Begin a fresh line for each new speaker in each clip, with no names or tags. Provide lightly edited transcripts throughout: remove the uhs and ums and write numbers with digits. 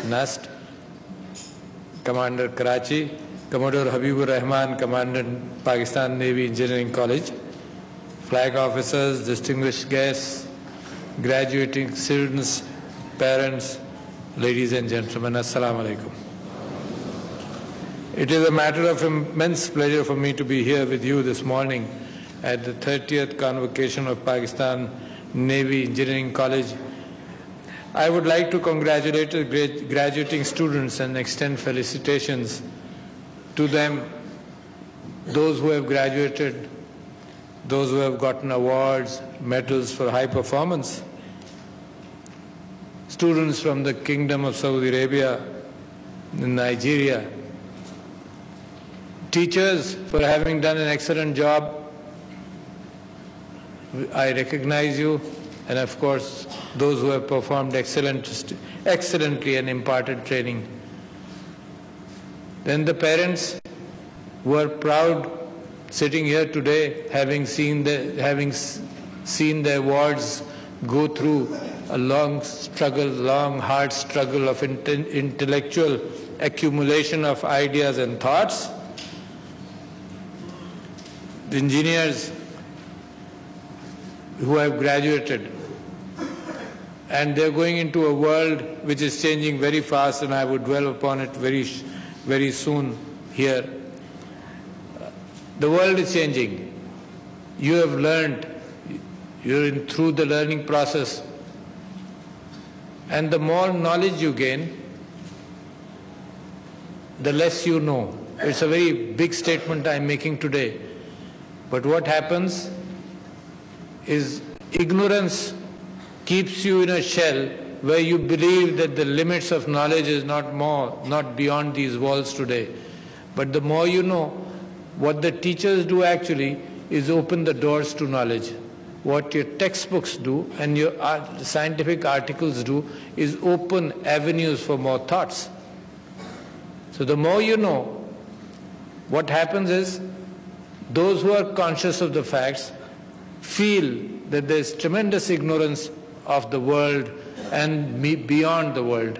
NUST, Commander Karachi, Commodore Habibur Rahman, Commandant Pakistan Navy Engineering College, flag officers, distinguished guests, graduating students, parents, ladies and gentlemen, Assalamu alaikum. It is a matter of immense pleasure for me to be here with you this morning at the 30th convocation of Pakistan Navy Engineering College. I would like to congratulate the graduating students and extend felicitations to them, those who have graduated, those who have gotten awards, medals for high performance, students from the Kingdom of Saudi Arabia, Nigeria, teachers for having done an excellent job. I recognize you, and of course those who have performed excellently and imparted training. Then the parents who are proud sitting here today, having seen the awards go through a long struggle, long hard struggle of intellectual accumulation of ideas and thoughts. The engineers who have graduated, and they're going into a world which is changing very fast, and I would dwell upon it very soon here. The world is changing. You have learned, you're through the learning process, and the more knowledge you gain, the less you know. It's a very big statement I'm making today. But what happens is ignorance keeps you in a shell where you believe that the limits of knowledge is not beyond these walls today. But the more you know, what the teachers do actually is open the doors to knowledge. What your textbooks do and your scientific articles do is open avenues for more thoughts. So the more you know, what happens is those who are conscious of the facts feel that there is tremendous ignorance of the world and beyond the world,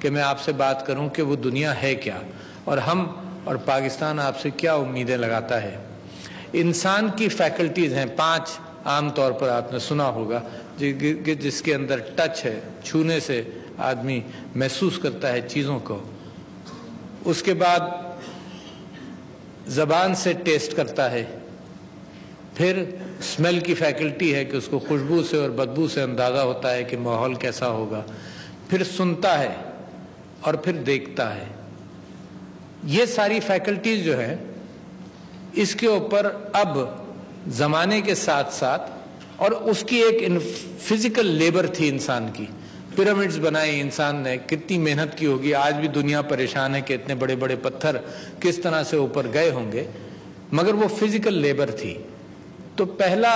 کہ میں آپ سے بات کروں کہ وہ دنیا ہے کیا اور ہم اور پاکستان آپ سے کیا امیدیں لگاتا ہے۔ انسان کی فیکلٹیز ہیں 5 عام طور پر آپ نے سنا ہوگا، جس کے اندر ٹچ ہے، چھونے سے آدمی محسوس کرتا ہے چیزوں کو، اس کے بعد زبان سے ٹیسٹ کرتا ہے، پھر اسمیل کی فیکلٹی ہے کہ اس کو خوشبو سے اور بدبو سے اندازہ ہوتا ہے کہ ماحول کیسا ہوگا، پھر سنتا ہے اور پھر دیکھتا ہے۔ یہ ساری فیکلٹیز جو ہیں اس کے اوپر اب زمانے کے ساتھ ساتھ، اور اس کی ایک فزیکل لیبر تھی انسان کی، پیرامڈز بنائی انسان نے، کتنی محنت کی ہوگی، آج بھی دنیا پریشان ہے کہ اتنے بڑے بڑے پتھر کس طرح سے اوپر گئے ہوں گے، مگر وہ فزیکل لیبر تھی۔ تو پہلا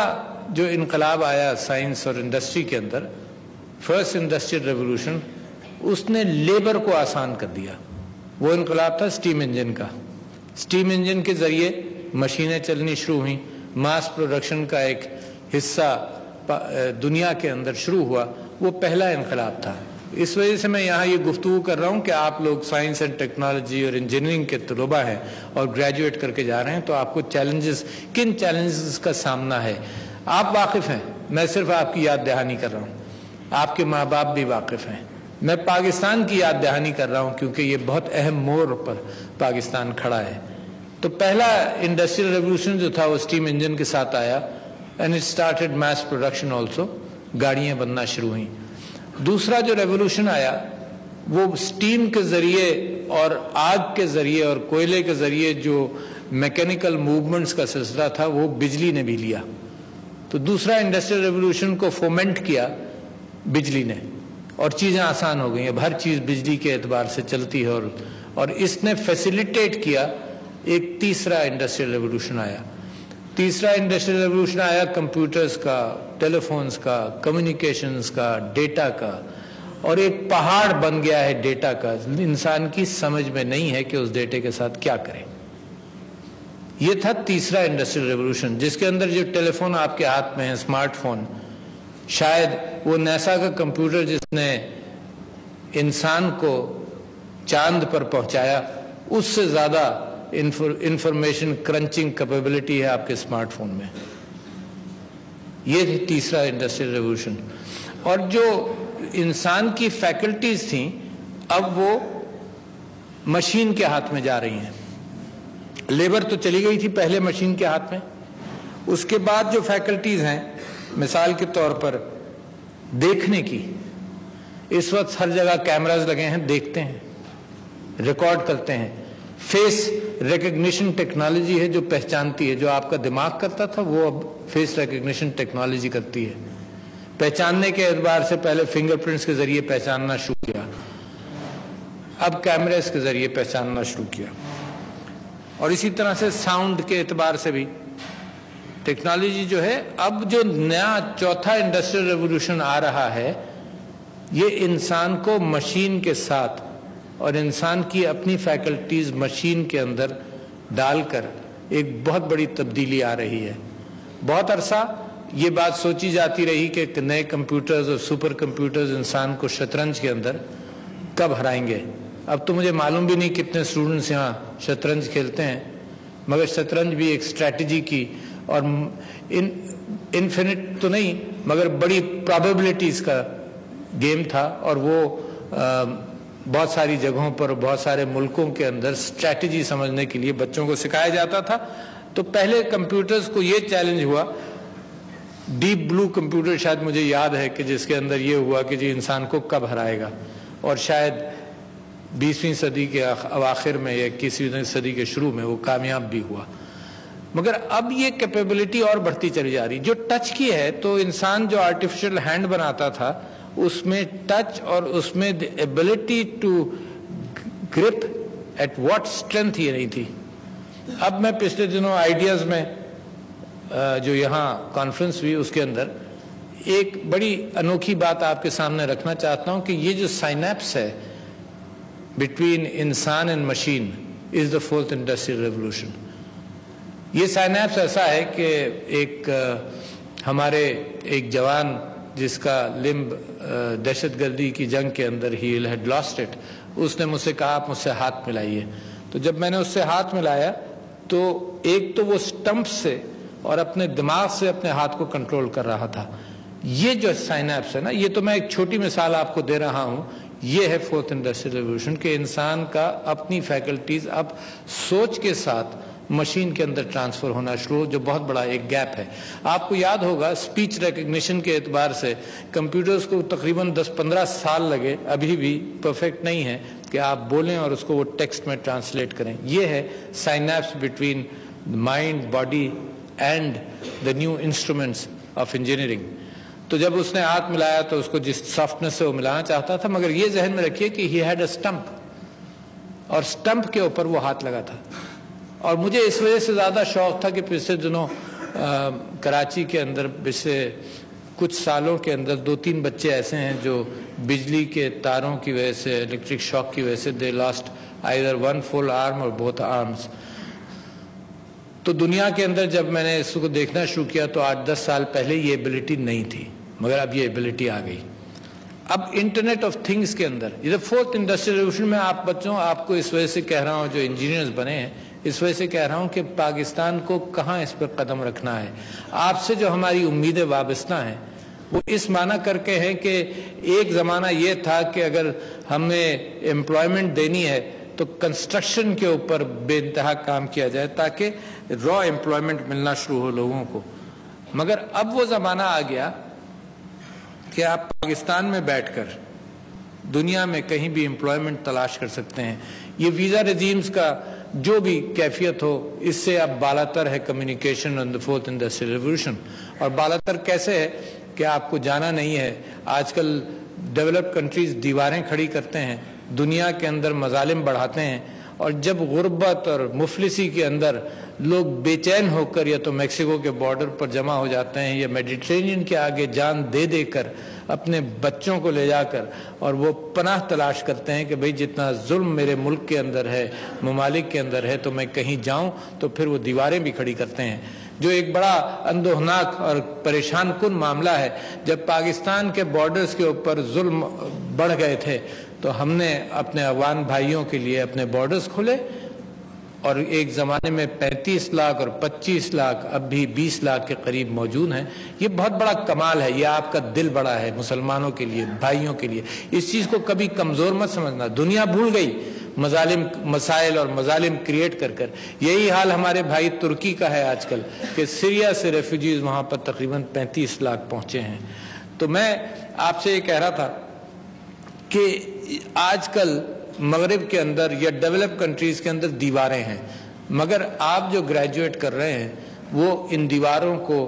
جو انقلاب آیا سائنس اور انڈسٹری کے اندر، فرسٹ انڈسٹریل ریولوشن، اس نے لیبر کو آسان کر دیا۔ وہ انقلاب تھا سٹیم انجن کا۔ سٹیم انجن کے ذریعے مشینیں چلنی شروع ہوئیں، ماس پروڈکشن کا ایک حصہ دنیا کے اندر شروع ہوا، وہ پہلا انقلاب تھا۔ اس وجہ سے میں یہاں یہ گفتگو کر رہا ہوں کہ آپ لوگ سائنس اینڈ ٹیکنالوجی اور انجینئرنگ کے طلبہ ہیں اور گریجویٹ کر کے جا رہے ہیں، تو آپ کو کن چیلنجز کا سامنا ہے آپ واقف ہیں، میں صرف آپ کی یاد دہانی کر رہا ہوں، آپ کے ماں باپ بھی واقف ہیں، میں پاکستان کی یاد دہانی کر رہا ہوں کیونکہ یہ بہت اہم موڑ پر پاکستان کھڑا ہے۔ تو پہلا انڈسٹریل ریولوشن جو تھا وہ سٹیم انجن کے ساتھ آیا، and it started mass production also, گاڑیاں بننا شروع ہوئیں۔ دوسرا جو ریولوشن آیا وہ سٹیم کے ذریعے اور آگ کے ذریعے اور کوئلے کے ذریعے جو میکینیکل موومنٹس کا سلسلہ تھا وہ بجلی نے بھی لیا۔ تو دوسرا انڈسٹریل ریولوشن کو فومنٹ کیا بجلی نے، اور چیزیں آسان ہو گئیں، اب ہر چیز بجلی کے اعتبار سے چلتی ہے، اور اس نے فیسیلیٹیٹ کیا۔ ایک تیسرا انڈسٹریل ریولوشن آیا۔ تیسرا انڈسٹریل ریولوشن آیا کمپیوٹرز کا، ٹیلی فونز کا، کمیونیکیشنز کا، ڈیٹا کا، اور ایک پہاڑ بن گیا ہے ڈیٹا کا۔ انسان کی سمجھ میں نہیں ہے کہ اس ڈیٹے کے ساتھ کیا کرے۔ یہ تھا تیسرا انڈسٹریل ریولوشن، جس کے اندر جو ٹیلی فون آپ کے ہاتھ میں ہے، اسمارٹ فون، شاید وہ نیسا کا کمپیوٹر جس نے انسان کو چاند پر پہنچایا، اس سے زیادہ انفارمیشن کرنچنگ کیپیبلٹی ہے آپ کے اسمارٹ فون میں۔ یہ تھی تیسرا انڈسٹریل ریولوشن۔ اور جو انسان کی فیکلٹیز تھیں اب وہ مشین کے ہاتھ میں جا رہی ہیں۔ لیبر تو چلی گئی تھی پہلے مشین کے ہاتھ میں، اس کے بعد جو فیکلٹیز ہیں، مثال کے طور پر دیکھنے کی، اس وقت ہر جگہ کیمراز لگے ہیں، دیکھتے ہیں، ریکارڈ کرتے ہیں۔ فیس ریکگنیشن ٹیکنالوجی ہے جو پہچانتی ہے، جو آپ کا دماغ کرتا تھا وہ اب فیس ریکگنیشن ٹیکنالوجی کرتی ہے۔ پہچاننے کے اعتبار سے پہلے فنگر پرنٹس کے ذریعے پہچاننا شروع کیا، اب کیمرز کے ذریعے پہچاننا شروع کیا، اور اسی طرح سے ساؤنڈ کے اعتبار سے بھی ٹیکنالوجی جو ہے۔ اب جو نیا چوتھا انڈسٹریل ریولوشن آ رہا ہے، یہ انسان کو مشین کے ساتھ اور انسان کی اپنی فیکلٹیز مشین کے اندر ڈال کر ایک بہت بڑی تبدیلی آ رہی ہے۔ بہت عرصہ یہ بات سوچی جاتی رہی کہ نئے کمپیوٹرز اور سپر کمپیوٹرز انسان کو شطرنج کے اندر کب ہرائیں گے۔ اب تو مجھے معلوم بھی نہیں کتنے اسٹوڈنٹس یہاں شطرنج کھیلتے ہیں، مگر شطرنج بھی ایک اسٹریٹجی کی اور انفینٹ تو نہیں مگر بڑی پرابیبلٹیز کا گیم تھا، اور وہ بہت ساری جگہوں پر بہت سارے ملکوں کے اندر اسٹریٹجی سمجھنے کے لیے بچوں کو سکھایا جاتا تھا۔ تو پہلے کمپیوٹرز کو یہ چیلنج ہوا، ڈیپ بلو کمپیوٹر شاید مجھے یاد ہے کہ جس کے اندر یہ ہوا کہ جی انسان کو کب ہرائے گا، اور شاید 20ویں صدی کے اواخر میں یا 21ویں صدی کے شروع میں وہ کامیاب بھی ہوا۔ مگر اب یہ کیپیبلٹی اور بڑھتی چلی جا رہی، جو ٹچ کی ہے۔ تو انسان جو آرٹیفیشل ہینڈ بناتا تھا اس میں ٹچ اور اس میں ability to grip at what strength یہ نہیں تھی۔ اب میں پچھلے دنوں آئیڈیاز میں جو یہاں کانفرنس ہوئی اس کے اندر ایک بڑی انوکھی بات آپ کے سامنے رکھنا چاہتا ہوں کہ یہ جو سائنیپس ہے بٹوین انسان and machine is the fourth industrial revolution. یہ سائنیپس ایسا ہے کہ ایک ہمارے ایک جوان جس کا لمب دہشت گردی کی جنگ کے اندر ہی ہیڈ لاسٹ اٹ، اس نے مجھ سے کہا آپ مجھ سے ہاتھ ملائیے. تو جب میں نے اس سے ہاتھ ملایا تو ایک تو وہ سٹمپ سے اور اپنے دماغ سے اپنے ہاتھ کو کنٹرول کر رہا تھا. یہ جو سائنیپس ہے نا، یہ تو میں ایک چھوٹی مثال آپ کو دے رہا ہوں. یہ ہے فورتھ انڈسٹریل ریولوشن کہ انسان کا اپنی فیکلٹیز اب سوچ کے ساتھ مشین کے اندر ٹرانسفر ہونا شروع، جو بہت بڑا ایک گیپ ہے. آپ کو یاد ہوگا اسپیچ ریکگنیشن کے اعتبار سے کمپیوٹرز کو تقریباً 10-15 سال لگے، ابھی بھی پرفیکٹ نہیں ہے کہ آپ بولیں اور اس کو وہ ٹیکسٹ میں ٹرانسلیٹ کریں. یہ ہے synapse between mind, body and the new instruments of engineering. تو جب اس نے ہاتھ ملایا تو اس کو جس سافٹنس سے وہ ملانا چاہتا تھا، مگر یہ ذہن میں رکھیے کہ ہی ہیڈ اے اسٹمپ، اور اسٹمپ کے اوپر وہ ہاتھ لگا تھا. اور مجھے اس وجہ سے زیادہ شوق تھا کہ پچھلے دنوں کراچی کے اندر پچھلے کچھ سالوں کے اندر 2-3 بچے ایسے ہیں جو بجلی کے تاروں کی وجہ سے، الیکٹرک شاک کی وجہ سے دے لاسٹ آئیدر ون فل آرم اور بوتھ آرمز. تو دنیا کے اندر جب میں نے اس کو دیکھنا شروع کیا تو 8-10 سال پہلے یہ ایبلٹی نہیں تھی، مگر اب یہ ایبلٹی آ گئی. اب انٹرنیٹ آف تھنگز کے اندر یہ فورتھ انڈسٹریل ریولوشن میں آپ کو اس وجہ سے کہہ رہا ہوں، جو انجینئرز بنے ہیں اس وجہ سے کہہ رہا ہوں کہ پاکستان کو کہاں اس پر قدم رکھنا ہے. آپ سے جو ہماری امیدیں وابستہ ہیں وہ اس معنی کر کے ہیں کہ ایک زمانہ یہ تھا کہ اگر ہمیں امپلائمنٹ دینی ہے تو کنسٹرکشن کے اوپر بے انتہا کام کیا جائے تاکہ را امپلائمنٹ ملنا شروع ہو لوگوں کو. مگر اب وہ زمانہ آ گیا کہ آپ پاکستان میں بیٹھ کر دنیا میں کہیں بھی امپلائمنٹ تلاش کر سکتے ہیں. یہ ویزا ریجیمز کا جو بھی کیفیت ہو، اس سے اب بالاتر ہے communication on the fourth industrial revolution. اور بالاتر کیسے ہے کہ آپ کو جانا نہیں ہے. آج کل ڈیولپ کنٹریز دیواریں کھڑی کرتے ہیں، دنیا کے اندر مظالم بڑھاتے ہیں، اور جب غربت اور مفلسی کے اندر لوگ بے چین ہو کر یا تو میکسیکو کے بارڈر پر جمع ہو جاتے ہیں یا میڈیٹرینین کے آگے جان دے دے کر اپنے بچوں کو لے جا کر اور وہ پناہ تلاش کرتے ہیں کہ بھئی جتنا ظلم میرے ملک کے اندر ہے، ممالک کے اندر ہے، تو میں کہیں جاؤں، تو پھر وہ دیواریں بھی کھڑی کرتے ہیں. جو ایک بڑا اندوہناک اور پریشان کن معاملہ ہے. جب پاکستان کے بارڈرز کے اوپر ظلم بڑھ گئے تھے تو ہم نے اپنے افغان بھائیوں کے لیے اپنے بارڈرز کھولے، اور ایک زمانے میں 35 لاکھ اور 25 لاکھ اب بھی 20 لاکھ کے قریب موجود ہیں. یہ بہت بڑا کمال ہے. یہ آپ کا دل بڑا ہے مسلمانوں کے لیے، بھائیوں کے لیے. اس چیز کو کبھی کمزور مت سمجھنا. دنیا بھول گئی مظالم، مسائل اور مظالم کریٹ کر کر. یہی حال ہمارے بھائی ترکی کا ہے آج کل کہ سیریا سے ریفیوجیز وہاں پر تقریباً 35 لاکھ پہنچے ہیں. تو میں آپ سے یہ کہہ رہا تھا کہ آج کل مغرب کے اندر یا ڈیولپ کنٹریز کے اندر دیواریں ہیں، مگر آپ جو گریجویٹ کر رہے ہیں وہ ان دیواروں کو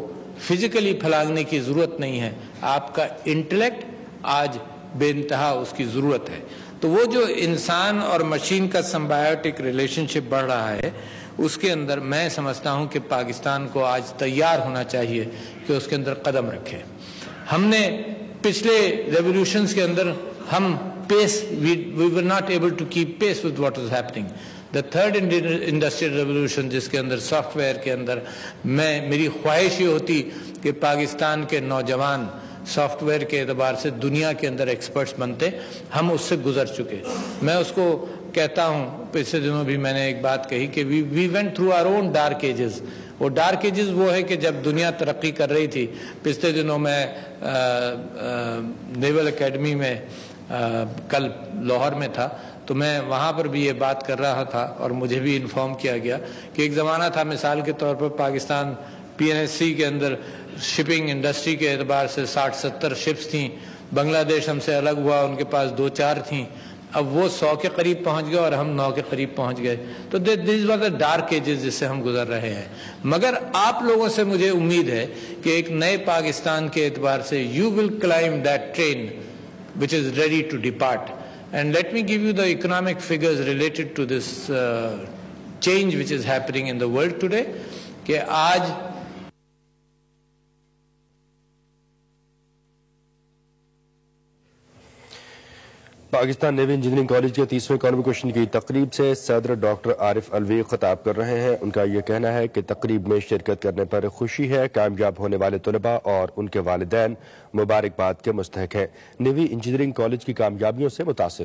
فزیکلی پھیلانے کی ضرورت نہیں ہے. آپ کا انٹلیکٹ آج بے انتہا اس کی ضرورت ہے. تو وہ جو انسان اور مشین کا سمبائیوٹک ریلیشن شپ بڑھ رہا ہے، اس کے اندر میں سمجھتا ہوں کہ پاکستان کو آج تیار ہونا چاہیے کہ اس کے اندر قدم رکھے. ہم نے پچھلے ریولوشنز کے اندر ہم we were not able to keep pace with what was happening. The third industrial revolution جس کے اندر سافٹ ویئر کے اندر میری خواہش یہ ہوتی کہ پاکستان کے نوجوان سافٹ ویئر کے اعتبار سے دنیا کے اندر ایکسپرٹس بنتے. ہم اس سے گزر چکے. میں اس کو کہتا ہوں، پچھلے دنوں بھی میں نے ایک بات کہی کہ we went through our own dark ages. وہ ڈارک ایجز وہ ہے کہ جب دنیا ترقی کر رہی تھی. پچھلے دنوں میں نیول اکیڈمی میں کل لاہور میں تھا، تو میں وہاں پر بھی یہ بات کر رہا تھا اور مجھے بھی انفارم کیا گیا کہ ایک زمانہ تھا، مثال کے طور پر پاکستان PNSC کے اندر شپنگ انڈسٹری کے اعتبار سے 60-70 شپس تھیں. بنگلہ دیش ہم سے الگ ہوا، ان کے پاس 2-4 تھیں. اب وہ 100 کے قریب پہنچ گئے اور ہم 9 کے قریب پہنچ گئے. تو these was a dark ages جس سے ہم گزر رہے ہیں. مگر آپ لوگوں سے مجھے امید ہے کہ ایک نئے پاکستان کے اعتبار سے you will claim that train which is ready to depart. And let me give you the economic figures related to this change which is happening in the world today. کہ آج
پاکستان نیوی انجینئرنگ کالج کے 30ویں convocation کی تقریب سے صدر doctor عارف الوی خطاب کر رہے ہیں۔ ان کا یہ کہنا ہے کہ تقریب میں شرکت کرنے پر خوشی ہے۔ کامیاب ہونے والے طلباء اور ان کے والدین مبارکباد کے مستحق ہیں۔ نیوی انجینئرنگ کالج کی کامیابیوں سے متاثر